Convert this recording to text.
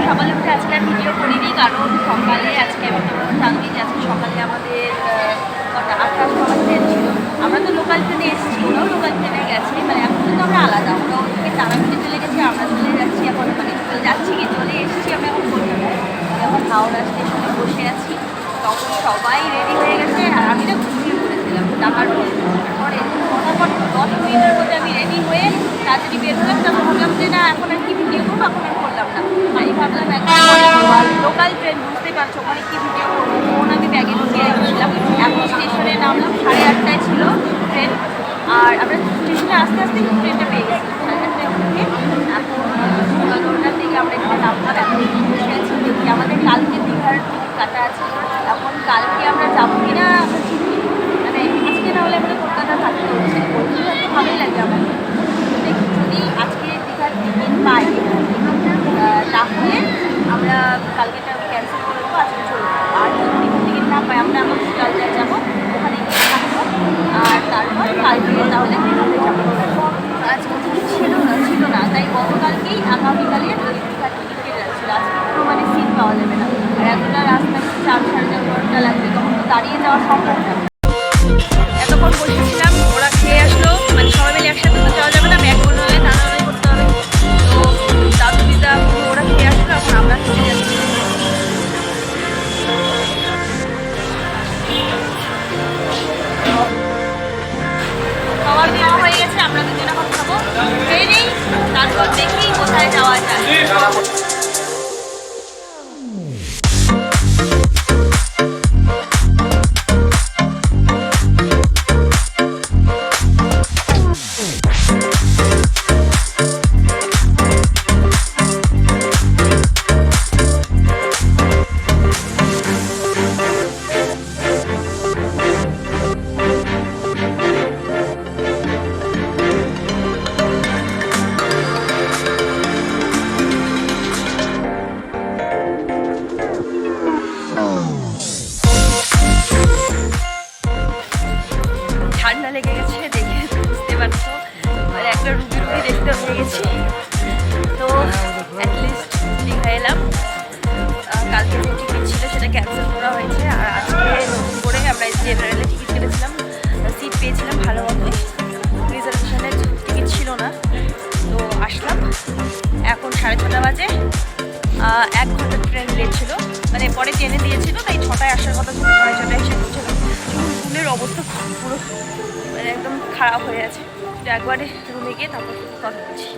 সকালে উঠে আজকে আর ভিডিও করিনি, কারণ সকালে আজকে আমি তোমরা জানবি যে আজকে সকালে আমাদের কটা 8টার সময় ট্রেন ছিল। আমরা তো লোকাল ট্রেনে এসেছি, ওরাও লোকাল ট্রেনে গেছে, মানে এখন কিন্তু আমরা আলাদা। ওরা ওদিকে তারাপীঠে চলে গেছে, আমরা চলে যাচ্ছি এখন, মানে যাচ্ছি কি চলে এসেছি আমরা এখন কলকাতায়। এখন হাওড়া স্টেশনে বসে আছি, তখন সবাই রেডি হয়ে গেছে আর আমি না ঘুমিয়ে পড়েছিলাম টাকার পরে। ফটাফট 10 মিনিটের মধ্যে আমি রেডি হয়ে তাড়াতাড়ি বের হলাম। তখন ভাবলাম যে না এখন আর কি ভিডিও করবো, এখন আর করলাম না। আমি ভাবলাম একদম লোকাল ট্রেন, বুঝতে পারছো ওখানে কি ভিডিও করবো। ফোন আমি ব্যাগে ঢুকিয়ে রেখেছিলাম। এখন স্টেশনে নামলাম, 8:30টায় ছিল ট্রেন, আর আমরা স্টেশনে আস্তে আস্তে ট্রেনটা পেয়ে গেছি 8:30টায় উঠে। এখন 11টার দিকে আমরা এখানে নামলাম। এখন বসে আছি, দেখি আমাদের কালকে দীঘার কাটা আছে। এখন কালকে আমরা যাবো কিনা আমরা ঠিক নেই, মানে আজকে না হলে আমরা কলকাতা থাকতে হচ্ছে। কলকাতা থাকতে ভালোই লাগে আমার, দেখি যদি আজকে দীঘার টিকিট পাই তাহলে আমরা কালকেটা ক্যান্সেল করে দেবো, আজকে চলবো। আর যদি টিকিট না পাই আমরা আমার শিয়ালদায় যাবো, ওখানে গিয়ে থাকবো, আর তারপর কালকে তাহলে দীঘাতে যাবো। আজকে টিকিট ছিল না, তাই গতকালকেই আগামীকালে দীঘার টিকিট কেটে যাচ্ছিল। আজকে কোনো মানে সিট পাওয়া যাবে না, আর এতটা রাস্তা 4-4.5 ঘন্টা লাগবে, তখন তো দাঁড়িয়ে যাওয়া সম্ভব না। এতক্ষণ বসেছিলাম, ওরা খেয়ে আসলো, মানে সবাই মিলে একসাথে তো যাওয়া যাবে না, ব্যাগ করতে হবে, টানাটানি করতে হবে। তো দাদু দিদা ওরা খেয়ে আসলো, এখন আমরা চলে যাচ্ছি। খাবার দেওয়া হয়ে গেছে, আমরা দুজন এখন খাবো, খেয়ে নেই, তারপর দেখি কোথায় যাওয়া যায়। ঠান্ডা লেগে গেছে, দেখে বুঝতে পারছো, মানে একটা রুগী দেখতে হয়ে গেছি। তো অ্যাটলিস্ট দীঘা এলাম। কালকে যে টিকিট ছিল সেটা ক্যান্সেল করা হয়েছে, আর আজকে নতুন করে আমরা জেনারেলে টিকিট কেটেছিলাম, সিট পেয়েছিলাম ভালো মতোই, রিজার্ভেশনের টিকিট ছিল না। তো আসলাম, এখন 6:30 বাজে। 1 ঘন্টা ট্রেন লেট ছিল, মানে পরে ট্রেনে দিয়েছিল, তাই 6টায় আসার কথা ছিল, 6:30 এসে পৌঁছলাম। স্কুলের অবস্থা পুরো মানে একদম খারাপ হয়ে আছে। একবারে রুমে গিয়ে তারপর কথা বলছি।